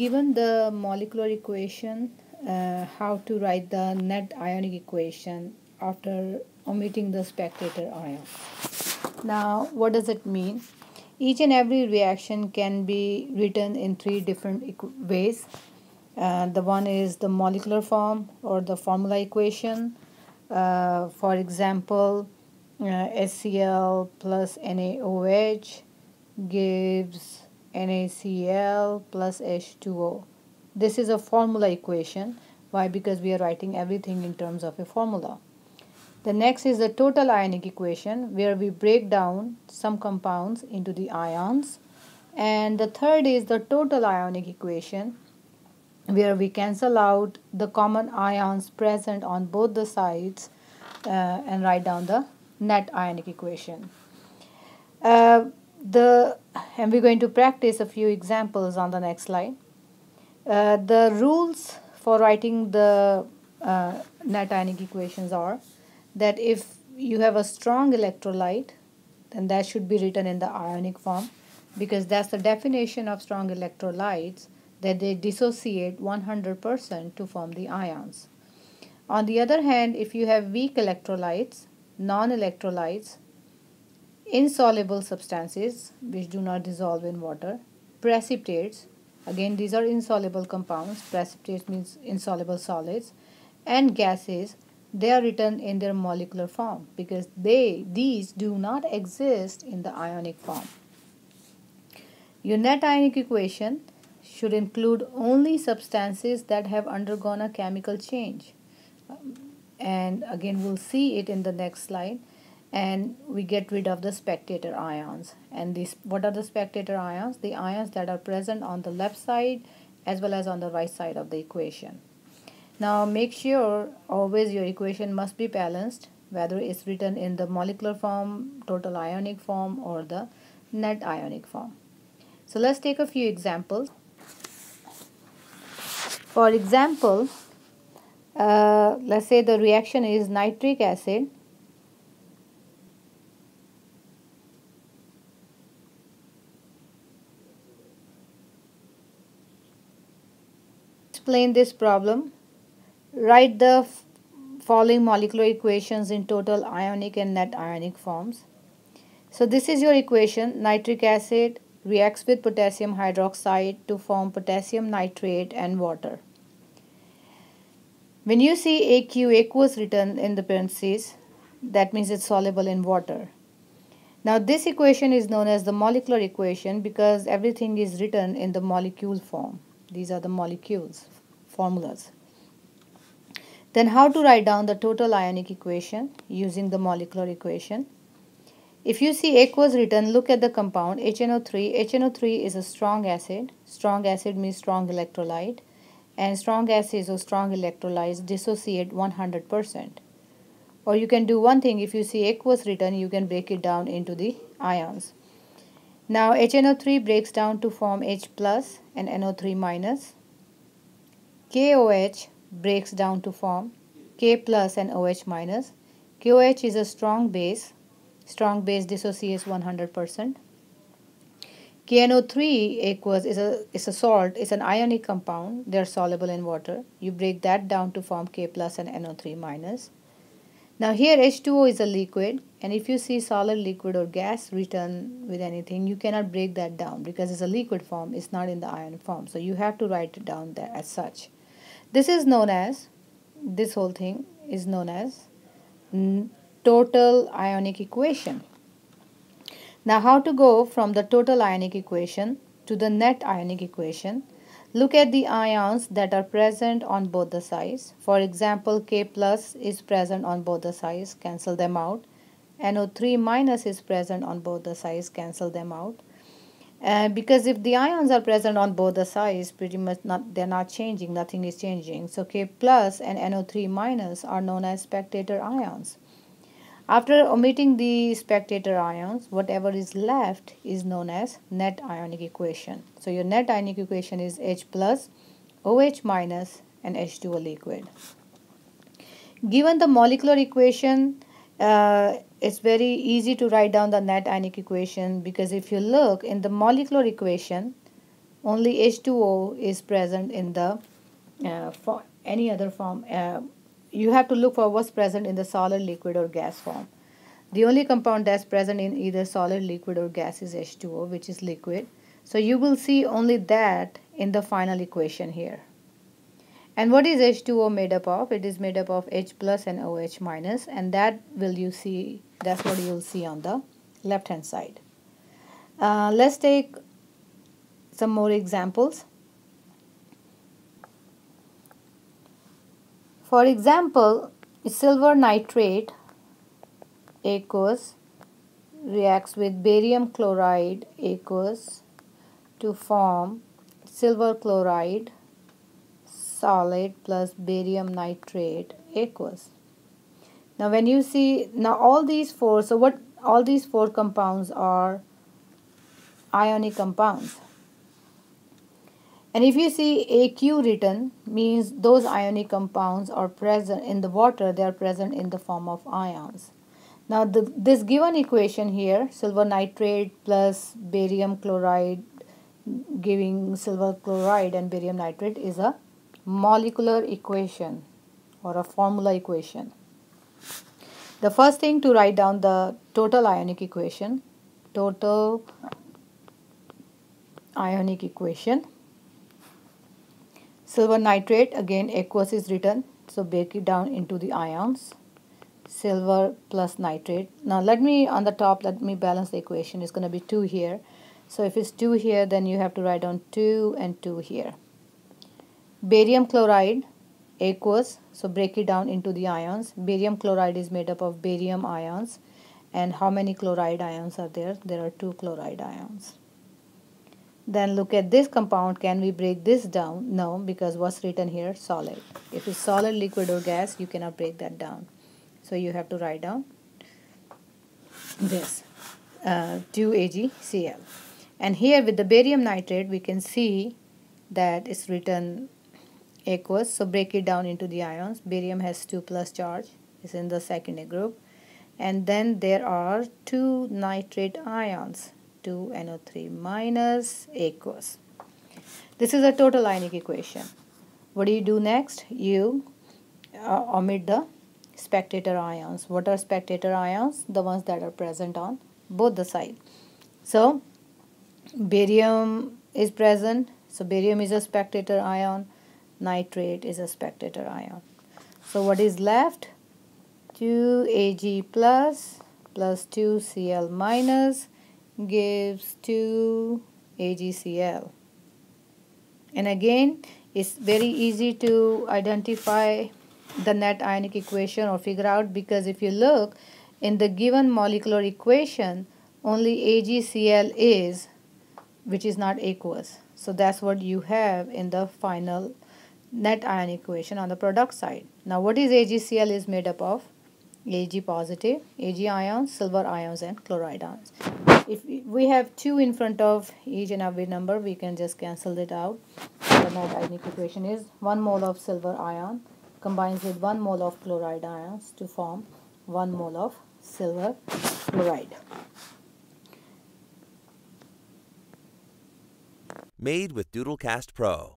Given the molecular equation, how to write the net ionic equation after omitting the spectator ion. Now, what does it mean? Each and every reaction can be written in three different ways. The one is the molecular form or the formula equation. For example, HCl plus NaOH gives NaCl plus H2O. This is a formula equation. Why? Because we are writing everything in terms of a formula. The next is the total ionic equation, where we break down some compounds into the ions. And the third is the total ionic equation, where we cancel out the common ions present on both the sides and write down the net ionic equation. And we're going to practice a few examples on the next slide. The rules for writing the net ionic equations are that if you have a strong electrolyte, then that should be written in the ionic form, because that's the definition of strong electrolytes, that they dissociate 100% to form the ions. On the other hand, if you have weak electrolytes, non-electrolytes, insoluble substances which do not dissolve in water, precipitates, again these are insoluble compounds, precipitates means insoluble solids, and gases, they are written in their molecular form because these do not exist in the ionic form. Your net ionic equation should include only substances that have undergone a chemical change. And again, we'll see it in the next slide. And we get rid of the spectator ions. And these, what are the spectator ions? The ions that are present on the left side as well as on the right side of the equation. Now make sure always your equation must be balanced, whether it's written in the molecular form, total ionic form, or the net ionic form. So let's take a few examples. For example, let's say the reaction is nitric acid explain this problem. Write the following molecular equations in total ionic and net ionic forms. So this is your equation. Nitric acid reacts with potassium hydroxide to form potassium nitrate and water. When you see aqueous written in the parentheses, that means it's soluble in water. Now this equation is known as the molecular equation because everything is written in the molecule form. These are the molecules, formulas. Then how to write down the total ionic equation using the molecular equation? If you see aqueous written, look at the compound HNO3. HNO3 is a strong acid. Strong acid means strong electrolyte. And strong acids or strong electrolytes dissociate 100%. Or you can do one thing, if you see aqueous written, you can break it down into the ions. Now HNO3 breaks down to form H plus and NO3 minus. KOH breaks down to form K plus and OH minus. KOH is a strong base. Strong base dissociates 100%. KNO3 aqueous is a salt, it's an ionic compound. They are soluble in water. You break that down to form K plus and NO3 minus. Now here H2O is a liquid, and if you see solid, liquid or gas written with anything, you cannot break that down because it's a liquid form, it's not in the ionic form. So you have to write it down there as such. This whole thing is known as total ionic equation. Now how to go from the total ionic equation to the net ionic equation? Look at the ions that are present on both the sides. For example, K plus is present on both the sides, cancel them out. NO3 minus is present on both the sides, cancel them out. Because if the ions are present on both the sides, pretty much they're not changing, nothing is changing. So K plus and NO3 minus are known as spectator ions. After omitting the spectator ions, whatever is left is known as net ionic equation. So your net ionic equation is H plus, OH minus, and H2O liquid. Given the molecular equation, it's very easy to write down the net ionic equation, because if you look in the molecular equation, Only H2O is present in the for any other form. You have to look for what's present in the solid, liquid, or gas form. The only compound that's present in either solid, liquid, or gas is H2O, which is liquid. So you will see only that in the final equation here. And what is H2O made up of? It is made up of H plus and OH minus, and that's what you'll see on the left hand side. Let's take some more examples. For example, silver nitrate aqueous reacts with barium chloride aqueous to form silver chloride solid plus barium nitrate aqueous. Now when you see, now all these four, so what all these four compounds are ionic compounds. And if you see AQ written, means those ionic compounds are present in the water, they are present in the form of ions. Now this given equation here, silver nitrate plus barium chloride giving silver chloride and barium nitrate, is a molecular equation or a formula equation. The first thing to write down the total ionic equation. Total ionic equation. Silver nitrate, again aqueous is written, so break it down into the ions. Silver plus nitrate. Now let me balance the equation. It's going to be 2 here. So if it's 2 here, then you have to write down 2 and 2 here. Barium chloride, aqueous, so break it down into the ions. Barium chloride is made up of barium ions. And how many chloride ions are there? There are 2 chloride ions. Then look at this compound. Can we break this down? No, because what's written here? Solid. If it's solid, liquid, or gas, you cannot break that down. So you have to write down this 2AgCl. And here with the barium nitrate, we can see that it's written aqueous. So break it down into the ions. Barium has 2 plus charge. It's in the second group. And then there are 2 nitrate ions. 2NO3 minus aqueous. This is a total ionic equation. What do you do next? You omit the spectator ions. What are spectator ions? The ones that are present on both the sides. So barium is present. So barium is a spectator ion. Nitrate is a spectator ion. So what is left? 2Ag plus 2Cl minus gives 2AgCl. And again, it's very easy to identify the net ionic equation or figure out, because if you look in the given molecular equation, only AgCl is, which is not aqueous. So that's what you have in the final net ionic equation on the product side. Now what is AgCl is made up of? Ag positive, Ag ions, silver ions, and chloride ions. If we have 2 in front of each and every number, we can just cancel it out. The net ionic equation is 1 mole of silver ion combines with 1 mole of chloride ions to form 1 mole of silver chloride. Made with Doodlecast Pro.